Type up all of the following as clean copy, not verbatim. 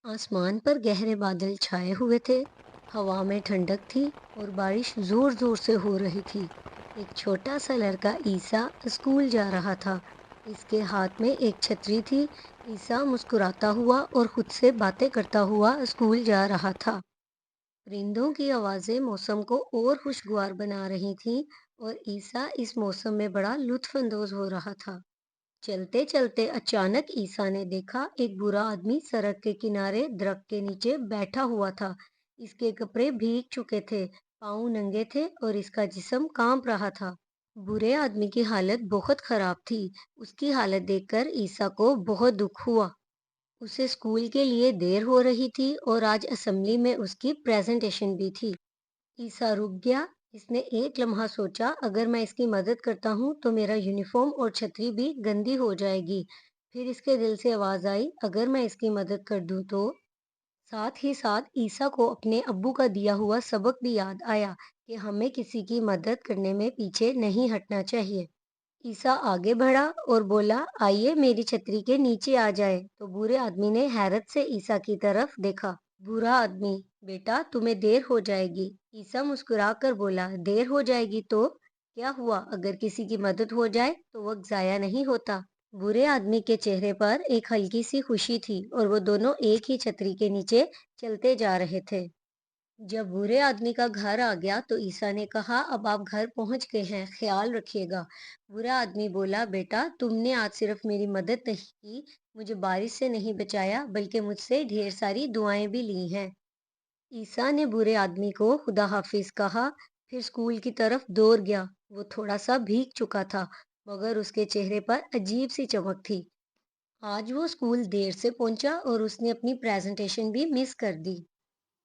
आसमान पर गहरे बादल छाए हुए थे। हवा में ठंडक थी और बारिश जोर जोर से हो रही थी। एक छोटा सा लड़का ईसा स्कूल जा रहा था। इसके हाथ में एक छतरी थी। ईसा मुस्कुराता हुआ और खुद से बातें करता हुआ स्कूल जा रहा था। परिंदों की आवाजें मौसम को और खुशगवार बना रही थीं और ईसा इस मौसम में बड़ा लुत्फ अंदोज हो रहा था। चलते चलते अचानक ईसा ने देखा एक बुरा आदमी सड़क के किनारे दरख्त के नीचे बैठा हुआ था। इसके कपड़े भीग चुके थे, पाँव नंगे थे और इसका जिस्म कांप रहा था। बुरे आदमी की हालत बहुत खराब थी। उसकी हालत देखकर ईसा को बहुत दुख हुआ। उसे स्कूल के लिए देर हो रही थी और आज असेंबली में उसकी प्रेजेंटेशन भी थी। ईसा रुक गया। इसने एक लम्हा सोचा, अगर मैं इसकी मदद करता हूँ तो मेरा यूनिफॉर्म और छतरी भी गंदी हो जाएगी। फिर इसके दिल से आवाज आई, अगर मैं इसकी मदद कर दूं तो। साथ ही साथ ईसा को अपने अब्बू का दिया हुआ सबक भी याद आया कि हमें किसी की मदद करने में पीछे नहीं हटना चाहिए। ईसा आगे बढ़ा और बोला, आइए मेरी छतरी के नीचे आ जाए। तो बुरे आदमी ने हैरत से ईसा की तरफ देखा। बुरा आदमी, बेटा तुम्हें देर हो जाएगी। ईसा मुस्कुराकर बोला, देर हो जाएगी तो क्या हुआ, अगर किसी की मदद हो जाए तो वक्त जाया नहीं होता। बुरे आदमी के चेहरे पर एक हल्की सी खुशी थी और वो दोनों एक ही छतरी के नीचे चलते जा रहे थे। जब बुरे आदमी का घर आ गया तो ईसा ने कहा, अब आप घर पहुंच गए हैं, ख्याल रखिएगा। बुरा आदमी बोला, बेटा तुमने आज सिर्फ मेरी मदद नहीं की, मुझे बारिश से नहीं बचाया बल्कि मुझसे ढेर सारी दुआएं भी ली हैं। ईसा ने बुरे आदमी को खुदा हाफिज कहा, फिर स्कूल की तरफ दौड़ गया। वो थोड़ा सा भीग चुका था, मगर उसके चेहरे पर अजीब सी चमक थी। आज वो स्कूल देर से पहुंचा और उसने अपनी प्रेजेंटेशन भी मिस कर दी।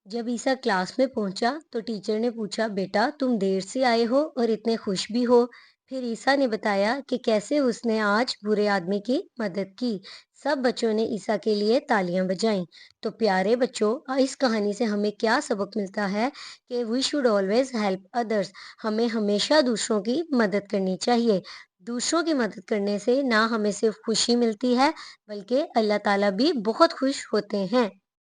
जब ईसा क्लास में पहुंचा तो टीचर ने पूछा, बेटा तुम देर से आए हो और इतने खुश भी हो। फिर ईसा ने बताया कि कैसे उसने आज बुरे आदमी की मदद की। सब बच्चों ने ईसा के लिए तालियां बजाईं। तो प्यारे बच्चों, इस कहानी से हमें क्या सबक मिलता है कि we should always help others. हमें हमेशा दूसरों की मदद करनी चाहिए। दूसरों की मदद करने से ना हमें सिर्फ खुशी मिलती है, बल्कि अल्लाह ताला भी बहुत खुश होते हैं।